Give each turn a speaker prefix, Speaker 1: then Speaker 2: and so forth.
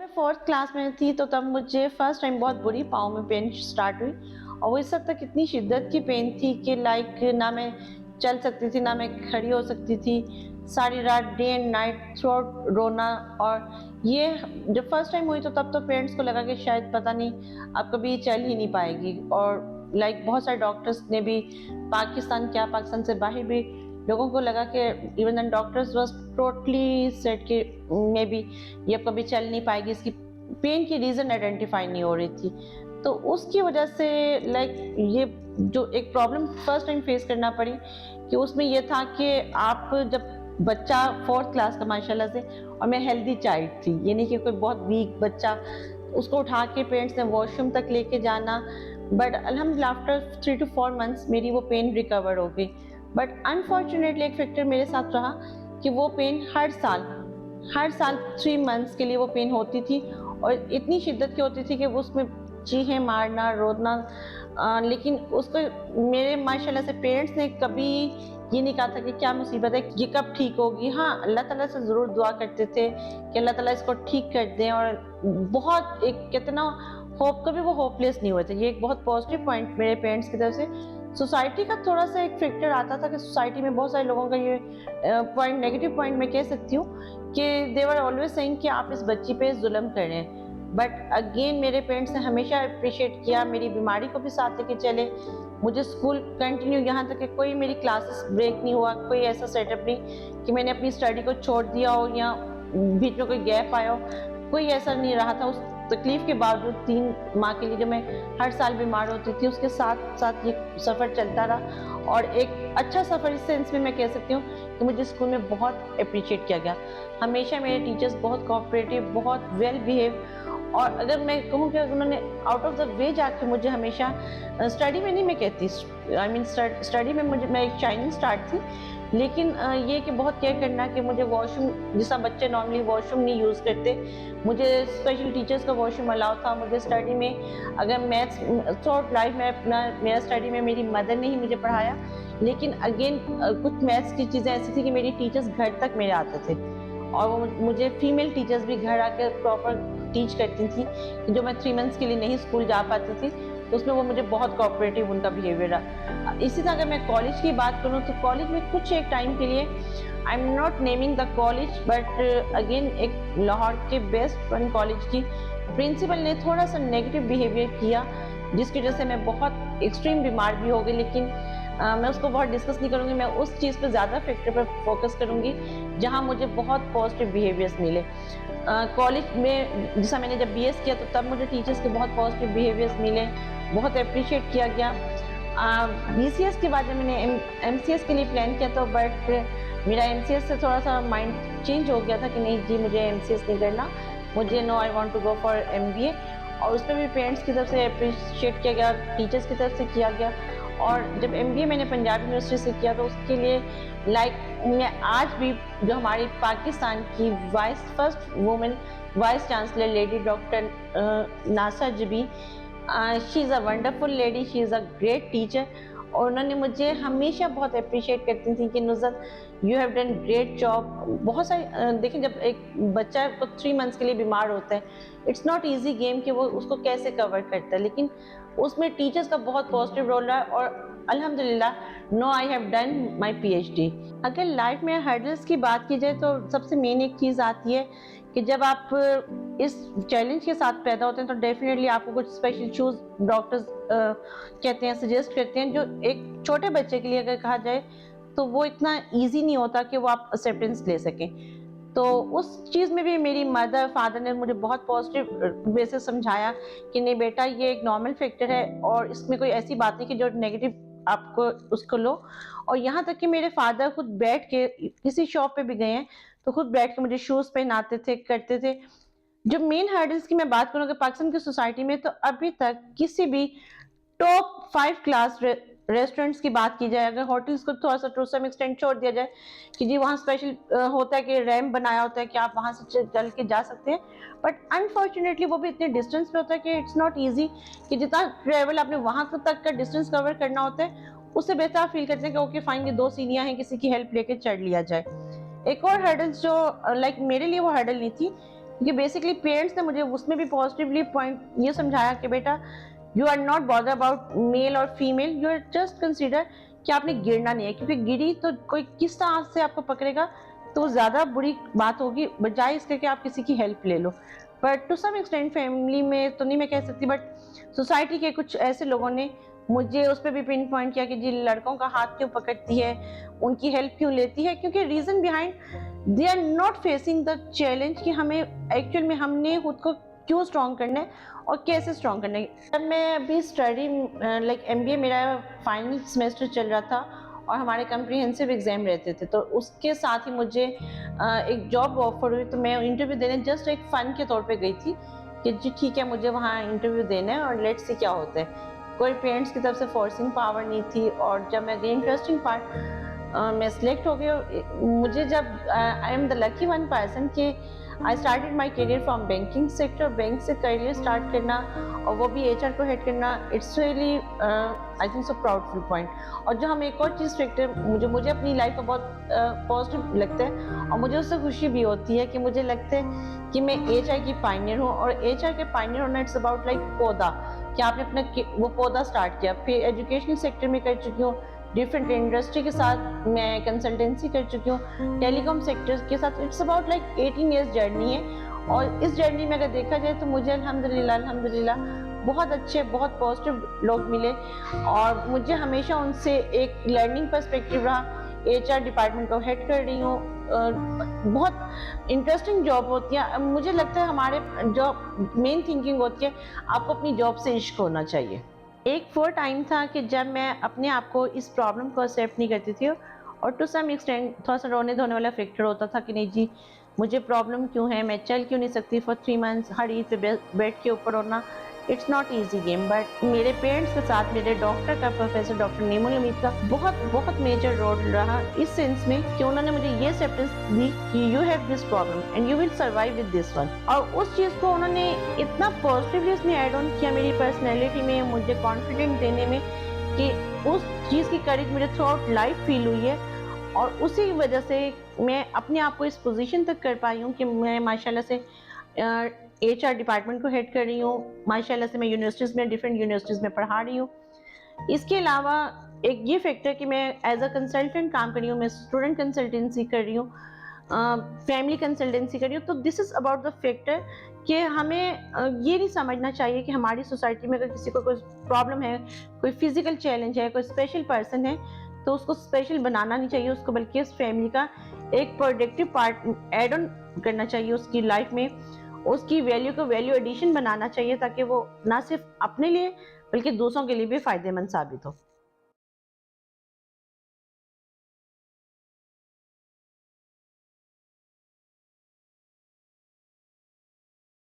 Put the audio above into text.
Speaker 1: मैं 4th class में थी तो तब मुझे फर्स्ट टाइम बहुत बुरी पाँव में पेन स्टार्ट हुई और वो इस हद तक इतनी शिद्दत की पेन थी कि लाइक ना मैं चल सकती थी, ना मैं खड़ी हो सकती थी। सारी रात day and night through out रोना। और ये जब फर्स्ट टाइम हुई तो तब तो पेरेंट्स को लगा कि शायद पता नहीं अब कभी चल ही नहीं पाएगी। और लाइक बहुत सारे डॉक्टर्स ने भी पाकिस्तान से बाहर भी लोगों को लगा कि even the doctors was totally said कि मे बी ये अब कभी चल नहीं पाएगी, इसकी पेन की रीज़न आइडेंटिफाई नहीं हो रही थी। तो उसकी वजह से लाइक ये जो एक प्रॉब्लम फर्स्ट टाइम फेस करना पड़ी कि उसमें ये था कि आप जब बच्चा 4th क्लास का माशाल्लाह से, और मैं हेल्दी चाइल्ड थी, ये नहीं कि कोई बहुत वीक बच्चा, उसको उठा के पेरेंट्स ने वॉशरूम तक लेके जाना। बट अल्हम्दुलिल्लाह आफ्टर 3 टू 4 मंथ्स मेरी वो पेन रिकवर हो गई। बट अनफॉर्चुनेटली एक फैक्टर मेरे साथ रहा कि वो पेन हर साल 3 मंथ्स के लिए वो पेन होती थी और इतनी शिद्दत की होती थी कि वो उसमें चीखें मारना, रोना। लेकिन उसको मेरे माशाल्लाह से पेरेंट्स ने कभी ये नहीं कहा था कि क्या मुसीबत है, ये कब ठीक होगी। हाँ, अल्लाह ताला से ज़रूर दुआ करते थे कि अल्लाह ताला इसको ठीक कर दें। और बहुत एक कितना होप, कभी वो होपलेस नहीं हुए थे। ये एक बहुत पॉजिटिव पॉइंट मेरे पेरेंट्स की तरफ से। सोसाइटी का थोड़ा-सा एक फैक्टर आता था कि सोसाइटी में बहुत सारे लोगों का ये पॉइंट, नेगेटिव पॉइंट मैं कह सकती हूँ कि दे वर ऑलवेज सेइंग कि आप इस बच्ची पे ज़ुल्म कर रहे हैं। बट अगेन मेरे पेरेंट्स ने हमेशा एप्रिशिएट किया, मेरी बीमारी को भी साथ लेके चले। मुझे स्कूल कंटिन्यू, यहाँ तक कि कोई मेरी क्लासेस ब्रेक नहीं हुआ, कोई ऐसा सेटअप नहीं कि मैंने अपनी स्टडी को छोड़ दिया हो या बीच में कोई गैप आया हो, कोई ऐसा नहीं रहा था। उस तकलीफ के बावजूद 3 माह के लिए जो मैं हर साल बीमार होती थी, उसके साथ-साथ ये सफ़र चलता रहा। और एक अच्छा सफ़र इस सेंस में मैं कह सकती हूँ कि मुझे स्कूल में बहुत एप्रिशिएट किया गया। हमेशा मेरे टीचर्स बहुत कोऑपरेटिव, बहुत वेल बिहेव। और अगर मैं कहूँ कि उन्होंने आउट ऑफ द वे जाके मुझे हमेशा स्टडी में नहीं, मैं कहती आई मीन स्टडी में मैं एक शाइनिंग स्टार थी। लेकिन ये कि बहुत केयर करना कि मुझे वॉशरूम, जिस तरह बच्चे नॉर्मली वॉशरूम नहीं यूज़ करते, मुझे स्पेशल टीचर्स का वॉशरूम अलाउ था। मुझे स्टडी में अगर मैथ्स थ्रू आउट लाइफ में मेरा स्टडी में मेरी मदर ने ही मुझे पढ़ाया। लेकिन अगेन कुछ मैथ्स की चीज़ें ऐसी थी कि मेरी टीचर्स घर तक मेरे आते थे और वो मुझे फीमेल टीचर्स भी घर आकर प्रॉपर टीच करती थी कि जो मैं 3 मंथ्स के लिए नहीं स्कूल जा पाती थी, तो उसमें वो मुझे बहुत कोऑपरेटिव उनका बिहेवियर रहा। इसी तरह अगर मैं कॉलेज की बात करूँ तो कॉलेज में कुछ एक टाइम के लिए, I am not naming the college, but again एक लाहौर के बेस्ट वन कॉलेज की प्रिंसिपल ने थोड़ा-सा नेगेटिव बिहेवियर किया, जिसकी वजह से मैं बहुत एक्सट्रीम बीमार भी हो गई। लेकिन मैं उसको बहुत डिस्कस नहीं करूँगी, मैं उस चीज़ पे ज़्यादा फैक्टर पर फोकस करूँगी जहाँ मुझे बहुत पॉजिटिव बिहेवियर्स मिले। कॉलेज में जैसा मैंने जब बीएस किया तो तब मुझे टीचर्स के बहुत पॉजिटिव बिहेवियर्स मिले, बहुत एप्रिशिएट किया गया। बीसीएस के बाद जब मैंने एमसीएस के लिए प्लान किया तो बट मेरा एमसीएस से थोड़ा-सा माइंड चेंज हो गया था कि नहीं जी, मुझे एमसीएस नहीं करना, मुझे no, I want to go for MBA. और उसपे भी पेरेंट्स की तरफ से एप्रिशिएट किया गया, टीचर्स की तरफ से किया गया। और जब एमबीए मैंने पंजाब यूनिवर्सिटी से किया तो उसके लिए लाइक मैं आज भी, जो हमारी पाकिस्तान की first women vice chancellor lady doctor Nasa Jabi, she is a wonderful lady, she is a great teacher. और उन्होंने मुझे हमेशा बहुत एप्रिशिएट करती थी कि Nusrat, you have done great job. बहुत सारे देखिए, जब एक बच्चा को 3 मंथ्स के लिए बीमार होता है, इट्स नॉट ईजी गेम कि वो उसको कैसे कवर करता है। लेकिन उसमें टीचर्स का बहुत पॉजिटिव रोल रहा और अल्हम्दुलिल्लाह no, I have done my PhD. अगर लाइफ में हर्डल्स की बात की जाए तो सबसे मेन एक चीज़ आती है कि जब आप इस चैलेंज के साथ पैदा होते हैं तो डेफिनेटली आपको कुछ स्पेशल शूज़ डॉक्टर्स कहते हैं, सजेस्ट करते हैं, जो एक छोटे बच्चे के लिए अगर कहा जाए तो वो इतना ईज़ी नहीं होता कि वो आप एक्सेप्टेंस ले सकें। तो उस चीज़ में भी मेरी मदर, फादर ने मुझे बहुत पॉजिटिव वे से समझाया कि नहीं बेटा, ये एक नॉर्मल फैक्टर है और इसमें कोई ऐसी बात नहीं कि जो नेगेटिव आपको उसको लो। और यहाँ तक कि मेरे फादर खुद बैठ के किसी शॉप पे भी गए हैं, तो खुद बैठ के मुझे शूज़ पहनाते थे, करते थे। जो मेन हर्डल्स की मैं बात करूँ अगर पाकिस्तान की सोसाइटी में, तो अभी तक किसी भी टॉप 5 क्लास रेस्टोरेंट्स की बात की जाए, अगर होटल्स को थोड़ा-सा टू सम एक्सटेंट छोड़ दिया जाए कि जी वहाँ स्पेशल होता है कि रैंप बनाया होता है कि आप वहाँ से चल के जा सकते हैं। बट अनफॉर्चुनेटली वो भी इतने डिस्टेंस पे होता है कि इट्स नॉट ईज़ी कि जितना ट्रैवल आपने वहाँ तक का डिस्टेंस कवर करना होता है, उससे बेहतर आप फ़ील करते हैं कि ओके फाइन, ये 2 सीढ़ियाँ हैं, किसी की हेल्प लेके चढ़ लिया जाए। एक और हर्डल्स जो लाइक मेरे लिए वो हर्डल नहीं थी, क्योंकि बेसिकली पेरेंट्स ने मुझे उसमें भी पॉजिटिवली पॉइंट ये समझाया कि बेटा you are not bother about male और female, you are just consider कि आपने गिरना नहीं है, क्योंकि गिरी तो कोई किस तरह से आपको पकड़ेगा तो ज़्यादा बुरी बात होगी, बजाय इसके कि आप किसी की हेल्प ले लो। But to some extent family में तो नहीं मैं कह सकती, बट सोसाइटी के कुछ ऐसे लोगों ने मुझे उस पे भी पिन पॉइंट किया कि जी लड़कों का हाथ क्यों पकड़ती है, उनकी हेल्प क्यों लेती है, क्योंकि reason behind they are not facing the challenge कि हमें एक्चुअल में हमने खुद को क्यों स्ट्रॉन्ग करना है और कैसे स्ट्रॉन्ग करना है। जब मैं अभी स्टडी लाइक एमबीए मेरा फाइनल सेमेस्टर चल रहा था और हमारे कम्प्रिहेंसिव एग्जाम रहते थे, तो उसके साथ ही मुझे एक जॉब ऑफर हुई, तो मैं इंटरव्यू देने जस्ट एक फ़न के तौर पे गई थी कि जी ठीक है मुझे वहाँ इंटरव्यू देना है और लेट्स सी क्या होता है। कोई पेरेंट्स की तरफ से फोर्सिंग पावर नहीं थी, और जब मैं गई इंटरेस्टिंग पार्ट मैं सिलेक्ट हो गई। और मुझे जब I am the lucky one person कि I started my career from banking sector, bank से करियर स्टार्ट करना और वो भी एचआर को हेड करना, it's really I think so proudful point. और जो हम एक और चीज़ फैक्टर मुझे अपनी लाइफ में बहुत पॉजिटिव लगता है और मुझे उससे खुशी भी होती है कि मुझे लगता है कि मैं एचआर की पायनियर हूँ। और एचआर के पायनियर होना इट्स अबाउट लाइक पौधा, कि आपने अपना वो पौधा स्टार्ट किया। फिर एजुकेशनल सेक्टर में कर चुकी हूँ, डिफरेंट इंडस्ट्री के साथ मैं कंसल्टेंसी कर चुकी हूँ, टेलीकॉम सेक्टर के साथ। It's about like 18 years journey है, और इस जर्नी में अगर देखा जाए तो मुझे अल्हम्दुलिल्लाह बहुत अच्छे बहुत पॉजिटिव लोग मिले और मुझे हमेशा उनसे एक लर्निंग पर्सपेक्टिव रहा। एचआर डिपार्टमेंट को हेड कर रही हूँ, बहुत इंटरेस्टिंग जॉब होती है। मुझे लगता है हमारे जो मेन थिंकिंग होती है, आपको अपनी जॉब से इश्क होना चाहिए। एक वो टाइम था कि जब मैं अपने आप को इस प्रॉब्लम को एक्सेप्ट नहीं करती थी, और टू सम एक्सटेंट थोड़ा सा रोने धोने वाला फैक्टर होता था कि नहीं जी मुझे प्रॉब्लम क्यों है, मैं चल क्यों नहीं सकती फॉर 3 मंथ्स हर ईद पे बेड के ऊपर रोना। It's not easy game, but मेरे पेरेंट्स के साथ मेरे डॉक्टर का, प्रोफेसर डॉक्टर नीमुल हमीद का बहुत बहुत मेजर रोल रहा, इस सेंस में कि उन्होंने मुझे ये एक्सेप्टेंस दी कि you have this problem and you will survive with this one. और उस चीज़ को उन्होंने इतना पॉजिटिवली उसमें ऐड ऑन किया मेरी पर्सनैलिटी में, मुझे कॉन्फिडेंट देने में, कि उस चीज़ की करेज मुझे थ्रू आउट लाइफ फील हुई है। और उसी वजह से मैं अपने आप को इस पोजीशन तक कर पाई हूँ कि मैं माशाल्लाह से एचआर डिपार्टमेंट को हेड कर रही हूँ। माशाल्लाह से मैं यूनिवर्सिटीज़ में, डिफरेंट यूनिवर्सिटीज़ में पढ़ा रही हूँ। इसके अलावा एक ये फैक्टर कि मैं एज अ कंसल्टेंट काम कर रही हूँ, मैं स्टूडेंट कंसल्टेंसी कर रही हूँ, फैमिली कंसल्टेंसी कर रही हूँ। तो this is about the factor कि हमें ये नहीं समझना चाहिए कि हमारी सोसाइटी में अगर किसी को कोई प्रॉब्लम है, कोई फिजिकल चैलेंज है, कोई स्पेशल पर्सन है, तो उसको स्पेशल बनाना नहीं चाहिए उसको, बल्कि उस फैमिली का एक प्रोडक्टिव पार्ट ऐड ऑन करना चाहिए उसकी लाइफ में। उसकी वैल्यू को वैल्यू एडिशन बनाना चाहिए, ताकि वो ना सिर्फ अपने लिए बल्कि दूसरों के लिए भी फायदेमंद साबित हो।